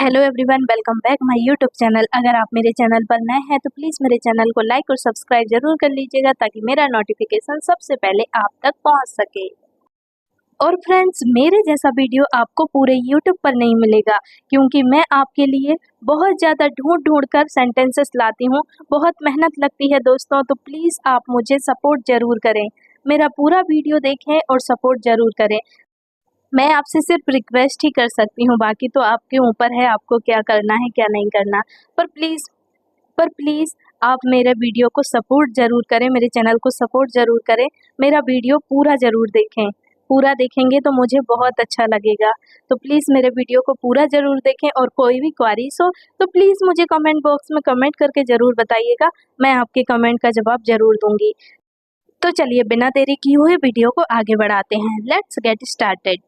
Hello everyone, welcome back my YouTube channel. अगर आप मेरे चैनल पर नए हैं तो प्लीज़ मेरे चैनल को लाइक और सब्सक्राइब जरूर कर लीजिएगा ताकि मेरा नोटिफिकेशन सबसे पहले आप तक पहुंच सके। और फ्रेंड्स, मेरे जैसा वीडियो आपको पूरे यूट्यूब पर नहीं मिलेगा, क्योंकि मैं आपके लिए बहुत ज़्यादा ढूंढ कर सेंटेंसेस लाती हूँ। बहुत मेहनत लगती है दोस्तों, तो प्लीज़ आप मुझे सपोर्ट ज़रूर करें। मेरा पूरा वीडियो देखें और सपोर्ट ज़रूर करें। मैं आपसे सिर्फ रिक्वेस्ट ही कर सकती हूँ, बाकी तो आपके ऊपर है, आपको क्या करना है क्या नहीं करना। पर प्लीज़ आप मेरे वीडियो को सपोर्ट ज़रूर करें, मेरे चैनल को सपोर्ट ज़रूर करें। मेरा वीडियो पूरा ज़रूर देखें, पूरा देखेंगे तो मुझे बहुत अच्छा लगेगा। तो प्लीज़ मेरे वीडियो को पूरा ज़रूर देखें, और कोई भी क्वारीज हो तो प्लीज़ मुझे कमेंट बॉक्स में कमेंट करके ज़रूर बताइएगा। मैं आपके कमेंट का जवाब ज़रूर दूँगी। तो चलिए बिना देरी किए हुए वीडियो को आगे बढ़ाते हैं। Let's get started.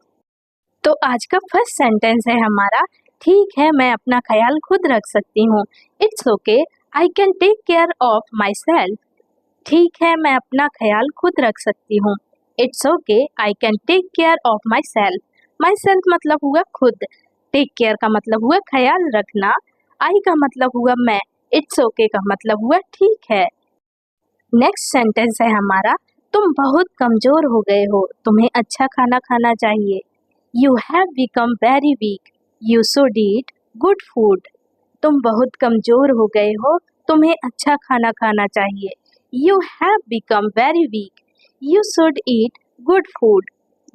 तो आज का फर्स्ट सेंटेंस है हमारा, ठीक है मैं अपना ख्याल खुद रख सकती हूँ। It's okay, I can take care of myself. ठीक है मैं अपना ख्याल खुद रख सकती हूँ। It's okay, I can take care of myself. Myself मतलब हुआ खुद, टेक केयर का मतलब हुआ ख्याल रखना, आई का मतलब हुआ मैं, इट्स ओके का मतलब हुआ ठीक है। नेक्स्ट सेंटेंस है हमारा, तुम बहुत कमजोर हो गए हो, तुम्हें अच्छा खाना खाना चाहिए। You have become very weak. You should eat good food. तुम बहुत कमजोर हो गए हो, तुम्हें अच्छा खाना खाना चाहिए। You have become very weak. You should eat good food.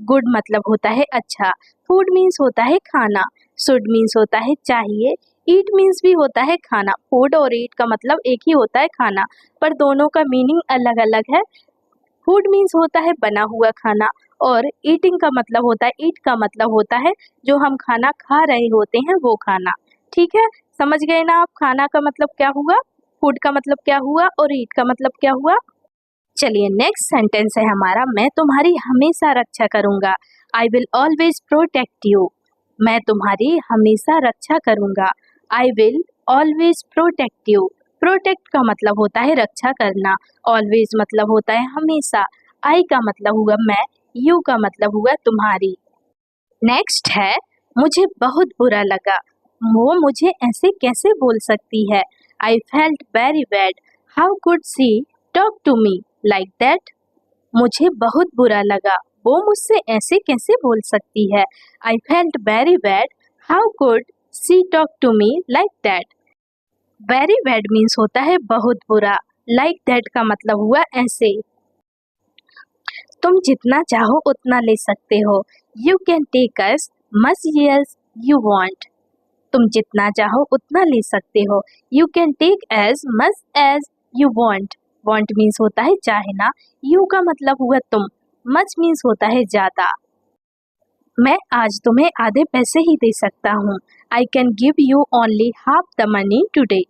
Good मतलब होता है अच्छा, food means होता है खाना, should means होता है चाहिए, eat means भी होता है खाना। food और eat का मतलब एक ही होता है खाना, पर दोनों का मीनिंग अलग अलग है। फूड मीन्स होता है बना हुआ खाना, और ईटिंग का मतलब होता है, ईट का मतलब होता है जो हम खाना खा रहे होते हैं वो खाना। ठीक है, समझ गए ना आप, खाना का मतलब क्या हुआ, फूड का मतलब क्या हुआ, और ईट का मतलब क्या हुआ। चलिए नेक्स्ट सेंटेंस है हमारा, मैं तुम्हारी हमेशा रक्षा करूंगा। I will always protect you. मैं तुम्हारी हमेशा रक्षा करूंगा। I will always protect you. Protect का मतलब होता है रक्षा करना, ऑलवेज मतलब होता है हमेशा, आई का मतलब हुआ मैं, यू का मतलब हुआ तुम्हारी। नेक्स्ट है, मुझे बहुत बुरा लगा, वो मुझे ऐसे कैसे बोल सकती है। I felt very bad, how could she talk to me like that. मुझे बहुत बुरा लगा, वो मुझसे ऐसे कैसे बोल सकती है। I felt very bad, how could she talk to me like that. Very bad means होता है बहुत बुरा, लाइक दैट का मतलब हुआ ऐसे। तुम जितना चाहो उतना ले सकते हो। You can take as much as you want. तुम जितना चाहो उतना ले सकते हो। You can take as much as you want. Want means होता है चाहना, यू का मतलब हुआ तुम, मच मीन्स होता है ज्यादा। मैं आज तुम्हें आधे पैसे ही दे सकता हूँ। I can give you only half the money today.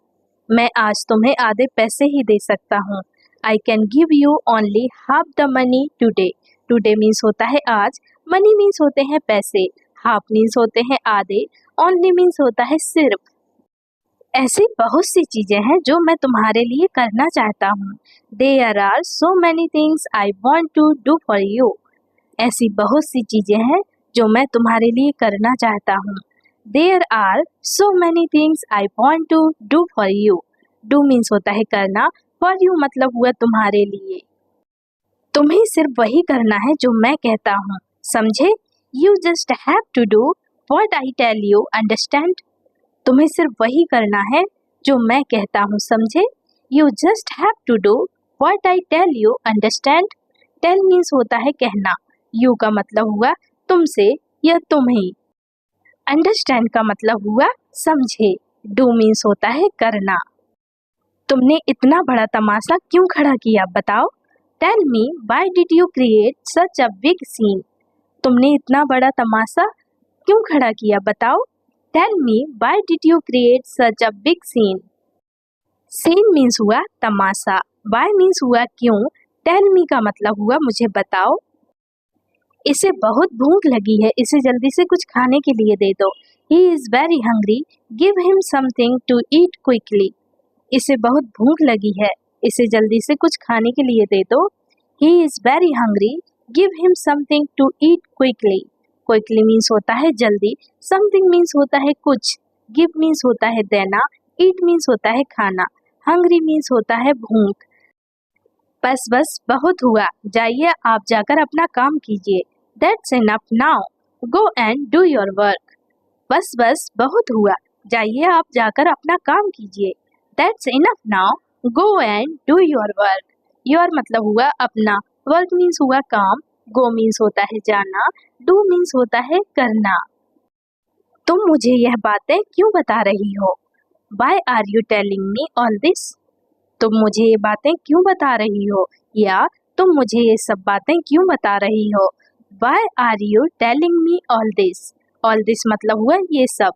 मैं आज तुम्हें आधे पैसे ही दे सकता हूँ। I can give you only half the money today. Today means होता है आज, मनी मीन्स होते हैं पैसे, हाफ मीन्स होते हैं आधे, ओनली मीन्स होता है सिर्फ। ऐसी बहुत सी चीजें हैं जो मैं तुम्हारे लिए करना चाहता हूँ। There are so many things I want to do for you. ऐसी बहुत सी चीजें हैं जो मैं तुम्हारे लिए करना चाहता हूँ। There are so many things I want to do for you. Do means होता है करना, फॉर यू मतलब हुआ तुम्हारे लिए। तुम्हें सिर्फ वही करना है जो मैं कहता हूँ, समझे। You just have to do what I tell you, understand. तुम्हें सिर्फ वही करना है जो मैं कहता हूँ, समझे। You just have to do what I tell you, understand. Tell means होता है कहना, यू का मतलब हुआ तुमसे या तुम्हें, अंडरस्टैंड का मतलब हुआ समझे, डू मीन्स होता है करना। तुमने इतना बड़ा तमाशा क्यों खड़ा किया बताओ। Tell me why did you create such a big scene. तुमने इतना बड़ा तमाशा क्यों खड़ा किया बताओ। Tell me why did you create such a big scene. Scene means हुआ तमाशा, व्हाई मीन्स हुआ क्यों, टेल मी का मतलब हुआ मुझे बताओ। इसे बहुत भूख लगी है, इसे जल्दी से कुछ खाने के लिए दे दो। He is very hungry, give him something to eat quickly. इसे बहुत भूख लगी है, इसे जल्दी से कुछ खाने के लिए दे दो। He is very hungry, give him something to eat quickly. Quickly means होता है जल्दी, समथिंग मीन्स होता है कुछ, गिव मीन्स होता है देना, ईट मीन्स होता है खाना, हंग्री मीन्स होता है भूख। बस बस बहुत हुआ, जाइए आप जाकर अपना काम कीजिए। That's enough now, go and do your work. बस बस बहुत हुआ, जाइए आप जाकर अपना काम कीजिए। That's enough now, go and do your work. Your मतलब हुआ अपना, वर्क मीन्स हुआ काम, गो मीन्स होता है जाना, डू मीन्स होता है करना। तुम मुझे यह बातें क्यों बता रही हो? Why are you telling me all this? तुम मुझे ये बातें क्यों बता रही हो, या तुम मुझे ये सब बातें क्यों बता रही हो? Why are you telling me all this? All this मतलब हुआ ये सब।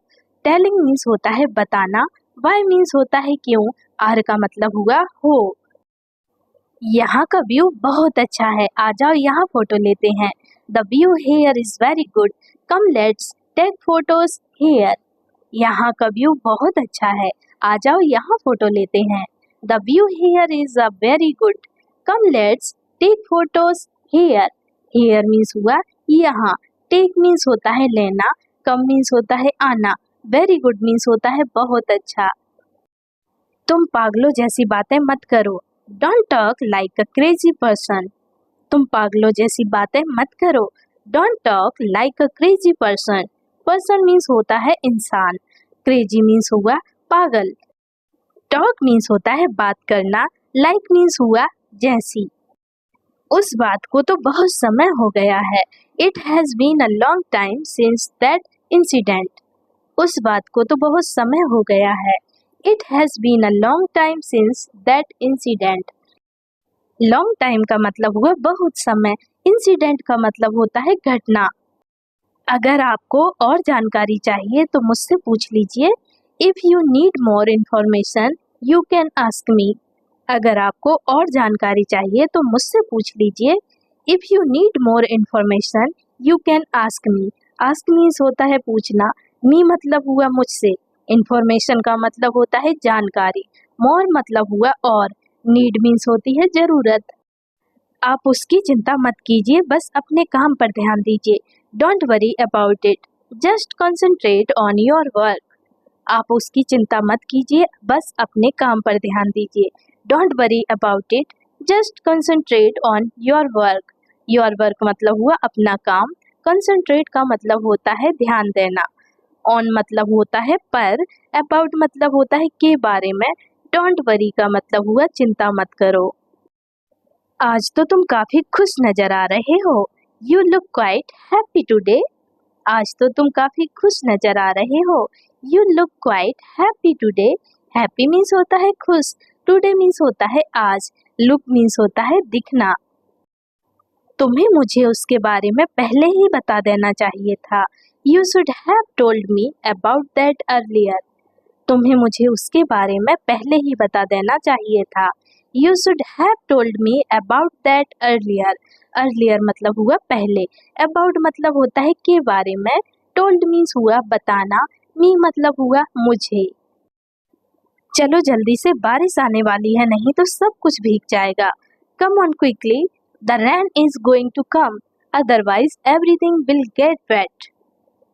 Telling means होता है बताना, why means होता है क्यों, are का मतलब हुआ हो। यहाँ का व्यू बहुत अच्छा है, आ जाओ यहाँ फोटो लेते हैं। The view here is very good. Come let's take photos here. यहाँ का व्यू बहुत अच्छा है, आ जाओ यहाँ फोटो लेते हैं। The view here is a very good. Come let's take photos here. Here means हुआ यहाँ, take means होता है लेना, come means होता है आना, very good means होता है बहुत अच्छा। तुम पागलों जैसी बातें मत करो। Don't talk like a crazy person. तुम पागलों जैसी बातें मत करो। Don't talk like a crazy person. Person means होता है इंसान, crazy means हुआ पागल। Talk means होता है बात करना, like means हुआ जैसी। उस बात को तो बहुत समय हो गया है। It has been a long time since that incident. उस बात को तो बहुत समय हो गया है। It has been a long time since that incident. Long time का मतलब हुआ बहुत समय, incident का मतलब होता है घटना। अगर आपको और जानकारी चाहिए तो मुझसे पूछ लीजिए। If you need more information, you can ask me. अगर आपको और जानकारी चाहिए तो मुझसे पूछ लीजिए। If you need more information, you can ask me. Ask me होता है पूछना, me मतलब हुआ मुझसे, इंफॉर्मेशन का मतलब होता है जानकारी, मोर मतलब हुआ और, नीड मीन्स होती है जरूरत। आप उसकी चिंता मत कीजिए, बस अपने काम पर ध्यान दीजिए। Don't worry about it, just concentrate on your work. आप उसकी चिंता मत कीजिए, बस अपने काम पर ध्यान दीजिए। Don't worry about it, just concentrate on your work. Your work मतलब हुआ अपना काम, कॉन्सेंट्रेट का मतलब होता है ध्यान देना, ऑन मतलब होता है पर, अबाउट मतलब होता है के बारे में, डोंट वरी का मतलब हुआ चिंता मत करो। आज तो तुम काफी खुश नजर आ रहे हो। You look quite happy today. आज तो तुम काफी खुश नजर आ रहे हो। You look quite happy today. Happy means होता है खुश, टुडे मीन्स होता है आज, लुक मीन्स होता है दिखना। तुम्हें मुझे उसके बारे में पहले ही बता देना चाहिए था। You should have told me about that earlier. तुम्हें मुझे उसके बारे में पहले ही बता देना चाहिए था। You should have told me about that earlier. Earlier मतलब हुआ पहले, about मतलब होता है के बारे में, told means हुआ बताना, me मतलब हुआ मुझे। चलो जल्दी से, बारिश आने वाली है, नहीं तो सब कुछ भीग जाएगा। Come on quickly, the rain is going to come, otherwise everything will get wet.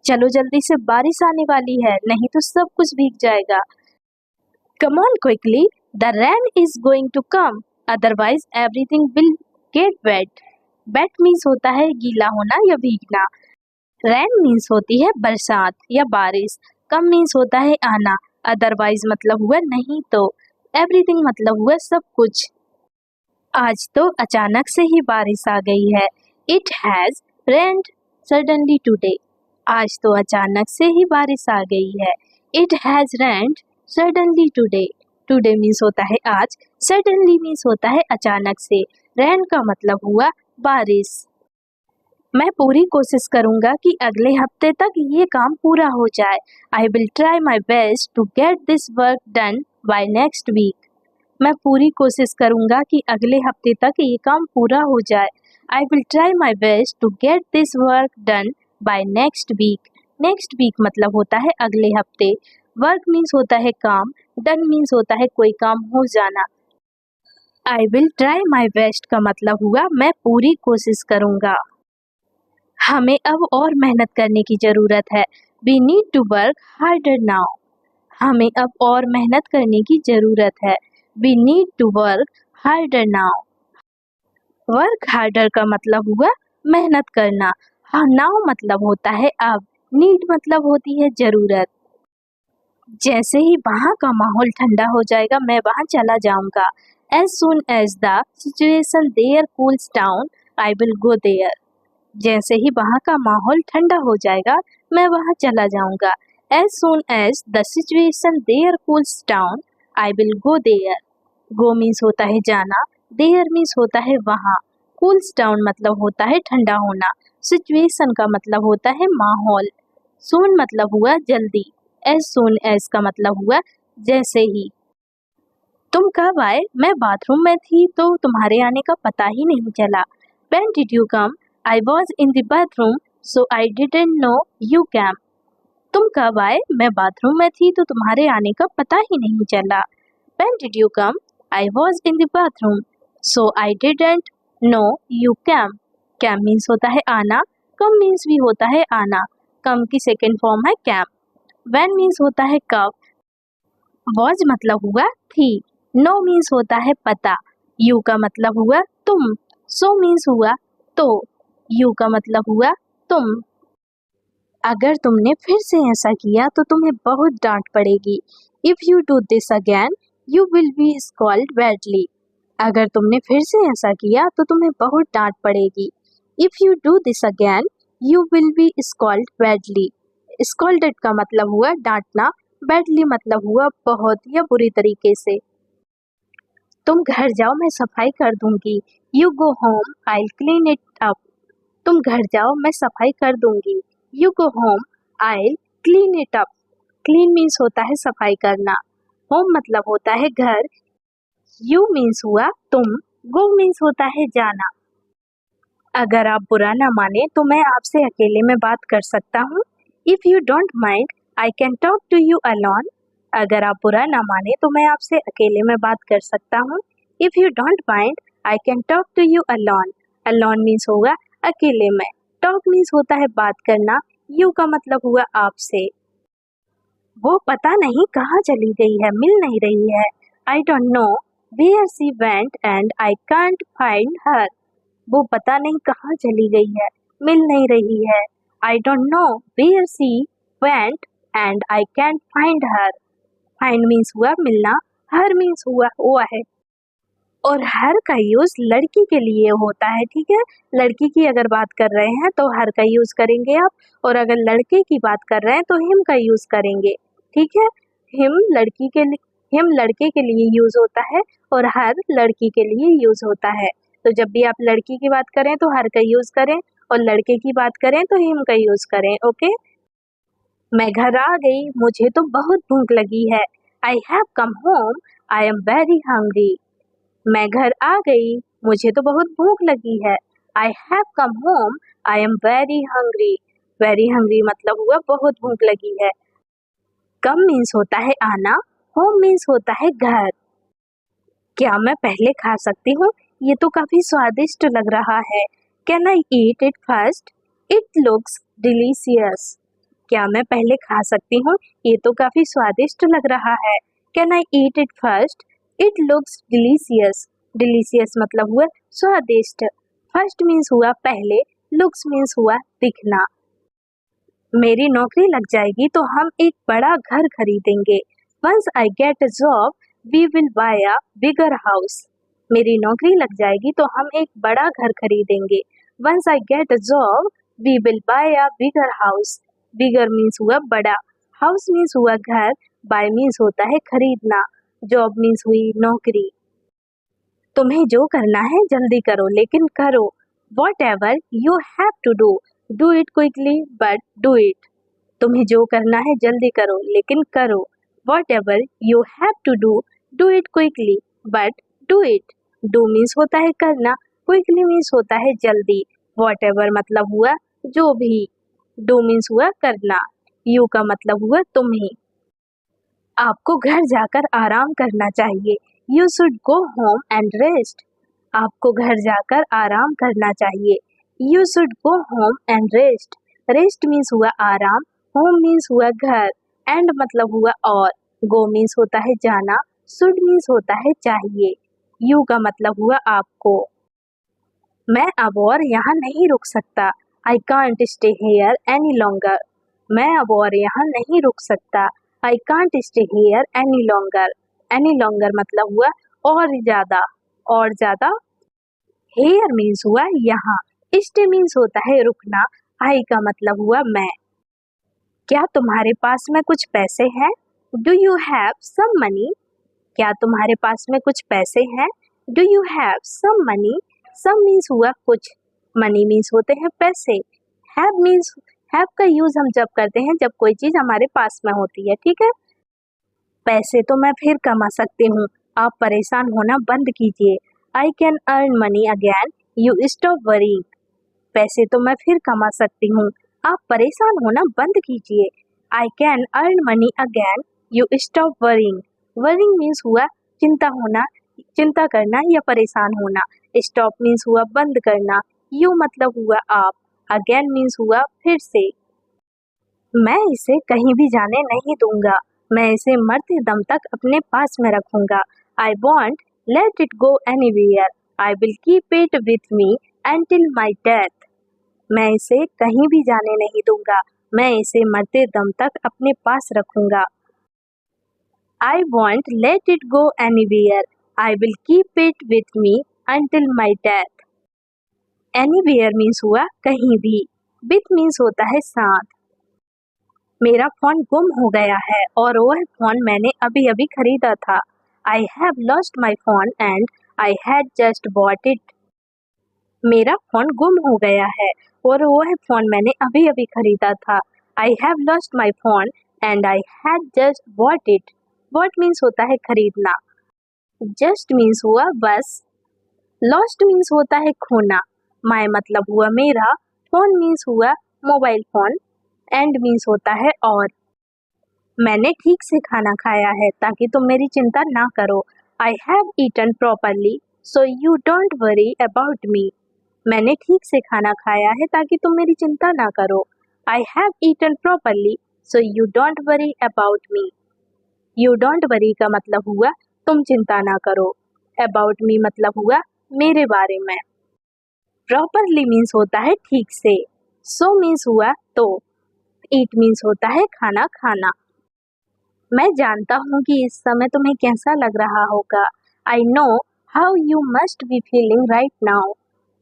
चलो जल्दी से, बारिश आने वाली है, नहीं तो सब कुछ भीग जाएगा। Come on quickly, the rain is going to come, otherwise everything will get wet. Wet means होता है गीला होना या भीगना। Rain means होती है बरसात या बारिश। Come means होता है आना, otherwise मतलब हुआ नहीं तो, everything मतलब हुआ सब कुछ। आज तो अचानक से ही बारिश आ गई है। It has rained suddenly today. आज तो अचानक से ही बारिश आ गई है। It has rained suddenly today. Today means होता है आज, suddenly means होता है अचानक से, rain का मतलब हुआ बारिश। मैं पूरी कोशिश करूंगा कि अगले हफ्ते तक ये काम पूरा हो जाए। I will try my best to get this work done by next week. मैं पूरी कोशिश करूंगा कि अगले हफ्ते तक ये काम पूरा हो जाए। I will try my best to get this work done by next week. Next week मतलब होता है अगले हफ्ते, work means होता है काम, done means होता है कोई काम हो जाना। I will try my best का मतलब हुआ मैं पूरी कोशिश करूंगा। हमें अब और मेहनत करने की जरूरत है। We need to work harder now. हमें अब और मेहनत करने की जरूरत है। We need to work harder now. Work harder का मतलब हुआ मेहनत करना। हाँ, नाउ मतलब होता है अब। नीड मतलब होती है जरूरत। जैसे ही वहाँ का माहौल ठंडा हो जाएगा मैं वहाँ चला जाऊंगा। As soon as the situation there cools down, I will go there. जैसे ही वहाँ का माहौल ठंडा हो जाएगा मैं वहाँ चला जाऊंगा। As soon as the situation there cools down, I will go there. Go means होता है जाना, there means होता है वहाँ, cools down मतलब होता है ठंडा होना, situation का मतलब होता है माहौल, soon मतलब हुआ जल्दी, as soon as का मतलब हुआ जैसे ही। तुम कब आए? मैं बाथरूम में थी तो तुम्हारे आने का पता ही नहीं चला। When did you come? I was in the bathroom, so I didn't know you came. तुम कब आए? मैं बाथरूम में थी तो तुम्हारे आने का पता ही नहीं चला। When did you come? I was in the bathroom, so I didn't know you came. Came means होता है आना, come means भी होता है आना। come की सेकेंड फॉर्म है came. When means होता है कब। was मतलब हुआ थी। no means होता है पता। you का मतलब हुआ तुम। so means हुआ तो। you का मतलब हुआ तुम। अगर तुमने फिर से ऐसा किया तो तुम्हें बहुत डांट पड़ेगी। If you do this again, you will be scolded badly. अगर तुमने फिर से ऐसा किया तो तुम्हें बहुत डांट पड़ेगी। If you do this again, you will be scolded badly. Scolded का मतलब हुआ डांटना, badly मतलब हुआ बहुत या बुरी तरीके से। तुम घर जाओ, मैं सफाई कर दूंगी। You go home, I'll clean it up. तुम घर जाओ, मैं सफाई कर दूंगी। You go home, I'll clean it up. Clean means होता है सफाई करना। Home मतलब होता है घर। You means हुआ तुम। Go means होता है जाना। अगर आप बुरा ना माने तो मैं आपसे अकेले में बात कर सकता हूँ। If you don't mind, I can talk to you alone. अगर आप बुरा ना माने तो मैं आपसे अकेले में बात कर सकता हूँ। If you don't mind, I can talk to you alone. Alone means होगा अकेले में। Talk means होता है बात करना। You का मतलब हुआ आपसे। वो पता नहीं कहाँ चली गई है, मिल नहीं रही है। I don't know where she went and I can't find her. वो पता नहीं कहाँ चली गई है, मिल नहीं रही है। I don't know where she went and I can't find her. Find means हुआ मिलना, her means हुआ वो है। और हर का यूज लड़की के लिए होता है, ठीक है। लड़की की अगर बात कर रहे हैं तो हर का यूज करेंगे आप, और अगर लड़के की बात कर रहे हैं तो हिम का यूज करेंगे, ठीक है। हिम लड़के के लिए यूज होता है और हर लड़की के लिए यूज होता है। तो जब भी आप लड़की की बात करें तो हर का यूज करें, और लड़के की बात करें तो हिम का यूज करें, ओके। मैं घर आ गई, मुझे तो बहुत भूख लगी है। I have come home, I am very hungry. मैं घर आ गई, मुझे तो बहुत भूख लगी है। I have come home, I am very hungry. Very hungry मतलब हुआ बहुत भूख लगी है। कम मीन्स होता है आना, होम मीन्स होता है घर। क्या मैं पहले खा सकती हूँ? ये तो काफी स्वादिष्ट लग रहा है। Can I eat it first? It looks delicious. क्या मैं पहले खा सकती हूँ? ये तो काफी स्वादिष्ट लग रहा है। Can I eat it first? It looks delicious. Delicious मतलब हुआ स्वादिष्ट। फर्स्ट मीन्स हुआ पहले, लुक्स मीन्स हुआ दिखना। मेरी नौकरी लग जाएगी तो हम एक बड़ा घर खरीदेंगे। Once I get a job, we will buy a bigger house. मेरी नौकरी लग जाएगी तो हम एक बड़ा घर खरीदेंगे। Once I get a job, we will buy a bigger house. Bigger means हुआ बड़ा, हाउस मीन्स हुआ घर, बाय मीन्स होता है खरीदना, जॉब मीन्स हुई नौकरी। तुम्हें जो करना है जल्दी करो, लेकिन करो। Whatever you have to do it quickly but do it. तुम्हें जो करना है जल्दी करो, लेकिन करो। Whatever you have to do it quickly but do it. Do means होता है करना, क्विकली मीन्स होता है जल्दी, वॉट एवर मतलब हुआ जो भी, डू मीन्स हुआ करना, यू का मतलब हुआ तुम्हें। आपको घर जाकर आराम करना चाहिए। You should go home and rest. आपको घर जाकर आराम करना चाहिए। You should go home and rest. Rest means हुआ आराम, होम मीन्स हुआ घर, एंड मतलब हुआ और, गो मीन्स होता है जाना, शुड मीन्स होता है चाहिए, यू का मतलब हुआ आपको। मैं अब और यहाँ नहीं रुक सकता, I can't stay here any longer. मैं अब और यहाँ नहीं रुक सकता, I can't stay here any longer. Any longer मतलब हुआ और ज्यादा, और ज्यादा। हेयर मीन्स हुआ यहाँ, स्टे मीन्स होता है रुकना, आई का मतलब हुआ मैं। क्या तुम्हारे पास में कुछ पैसे हैं? Do you have some money? क्या तुम्हारे पास में कुछ पैसे हैं? Do you have some money? Some means हुआ कुछ, मनी मीन्स होते हैं पैसे, हैव मीन्स, हैव का यूज हम जब करते हैं जब कोई चीज हमारे पास में होती है, ठीक है। पैसे तो मैं फिर कमा सकती हूँ, आप परेशान होना बंद कीजिए। I can earn money again, you stop worrying. पैसे तो मैं फिर कमा सकती हूँ, आप परेशान होना बंद कीजिए। I can earn money again, you stop worrying. Worrying means हुआ चिंता होना, चिंता करना या परेशान होना। स्टॉप मीन्स हुआ बंद करना, यू मतलब हुआ आप, अगेन मीन्स हुआ फिर से। मैं इसे कहीं भी जाने नहीं दूंगा, मैं इसे मरते दम तक अपने पास में रखूंगा। I won't let it go anywhere, I will keep it with me until my death। मैं इसे कहीं भी जाने नहीं दूंगा, मैं इसे मरते दम तक अपने पास रखूंगा। I won't let it go anywhere, I will keep it with me until my death। Anywhere means हुआ कहीं भी, with means होता है साथ। मेरा फोन गुम हो गया है और वह फोन मैंने अभी अभी खरीदा था। I have lost my phone and I had just bought it। मेरा फोन गुम हो गया है और वह फोन मैंने अभी अभी खरीदा था। I have lost my phone and I had just bought it। Bought means होता है खरीदना, just means हुआ बस, lost means होता है खोना, my मतलब हुआ मेरा, phone means हुआ मोबाइल फोन, and means होता है और। मैंने ठीक से खाना खाया है ताकि तुम मेरी चिंता ना करो। I have eaten properly so you don't worry about me। मैंने ठीक से खाना खाया है ताकि तुम मेरी चिंता ना करो। I have eaten properly so you don't worry about me। You don't worry का मतलब हुआ तुम चिंता ना करो। About me मतलब हुआ मेरे बारे में। Properly means होता है ठीक से। So means हुआ तो। Eat means होता है खाना खाना। मैं जानता हूँ कि इस समय तुम्हें कैसा लग रहा होगा। I know how you must be feeling right now।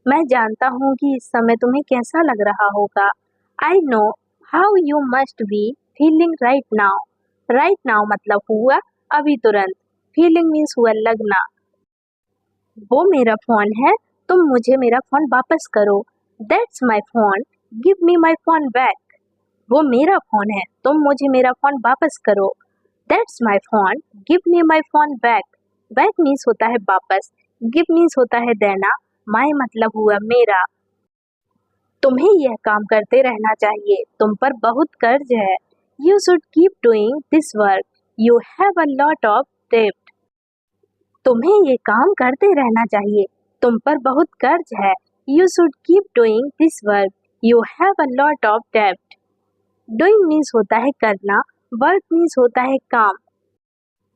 मैं जानता हूँ कि इस समय तुम्हें कैसा लग रहा होगा। I know how you must be feeling right now। Right now मतलब हुआ अभी तुरंत। Feeling means हुआ लगना। वो मेरा फोन है, तुम मुझे मेरा फोन वापस करो। That's my phone, give me my phone back। वो मेरा फोन है, तुम मुझे मेरा फोन वापस करो। That's my phone, give me my phone back। Back means होता है वापस, give means होता है देना, my मतलब हुआ मेरा। तुम्हें यह काम करते रहना चाहिए, तुम पर बहुत कर्ज है। You should keep doing this work, you have a lot of debt। तुम्हें ये काम करते रहना चाहिए, तुम पर बहुत कर्ज है। You should keep doing this work, you have a lot of debt। Doing means होता है करना, work means होता है काम,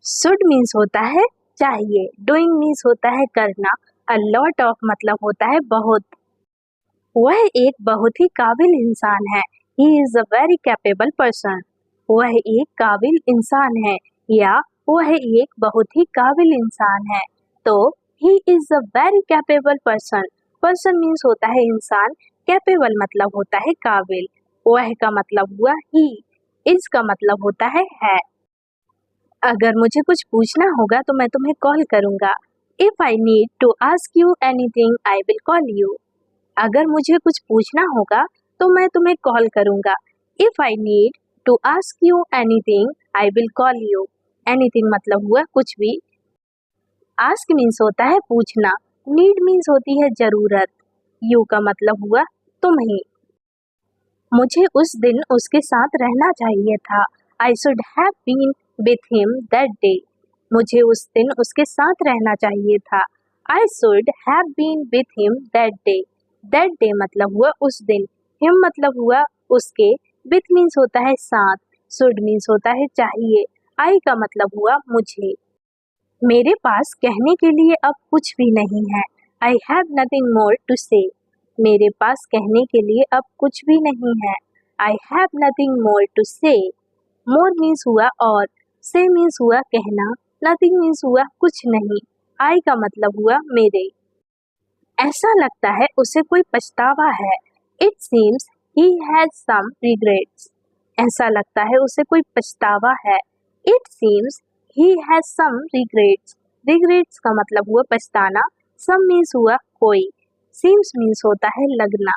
should means होता है चाहिए, doing means होता है करना, a lot of मतलब होता है बहुत। वह एक बहुत ही काबिल इंसान है। He is a very capable person। वह एक काबिल इंसान है या वह एक बहुत ही काबिल इंसान है। तो he is a very capable person। Person means होता है इंसान, capable मतलब होता है काबिल, वह का मतलब हुआ he, is का मतलब होता है। अगर मुझे कुछ पूछना होगा तो मैं तुम्हें कॉल करूंगा। If I need to ask you anything, I will call you। अगर मुझे कुछ पूछना होगा तो मैं तुम्हें कॉल करूंगा। If I need to ask you anything, I will call you। Anything मतलब हुआ कुछ भी। Ask means होता है पूछना, need means होती है जरूरत, you का मतलब हुआ तुम्हें। मुझे उस दिन उसके साथ रहना चाहिए था। I should have been with him that day। मुझे उस दिन उसके साथ रहना चाहिए था। I should have been with him that day। That day मतलब हुआ उस दिन, him मतलब हुआ उसके, with means होता है साथ, should means होता है चाहिए, आई का मतलब हुआ मुझे। मेरे पास कहने के लिए अब कुछ भी नहीं है। I have nothing more to say. मेरे पास कहने के लिए अब कुछ भी नहीं है। I have nothing more to say. More means हुआ और, से मीन्स हुआ कहना, नथिंग मीन्स हुआ कुछ नहीं, आई का मतलब हुआ मेरे। ऐसा लगता है उसे कोई पछतावा है। It seems he has some regrets. ऐसा लगता है उसे कोई पछतावा है। It seems he has some regrets. Regrets का मतलब हुआ पछताना, सम मीन्स हुआ कोई, सीम्स मीन्स होता है लगना।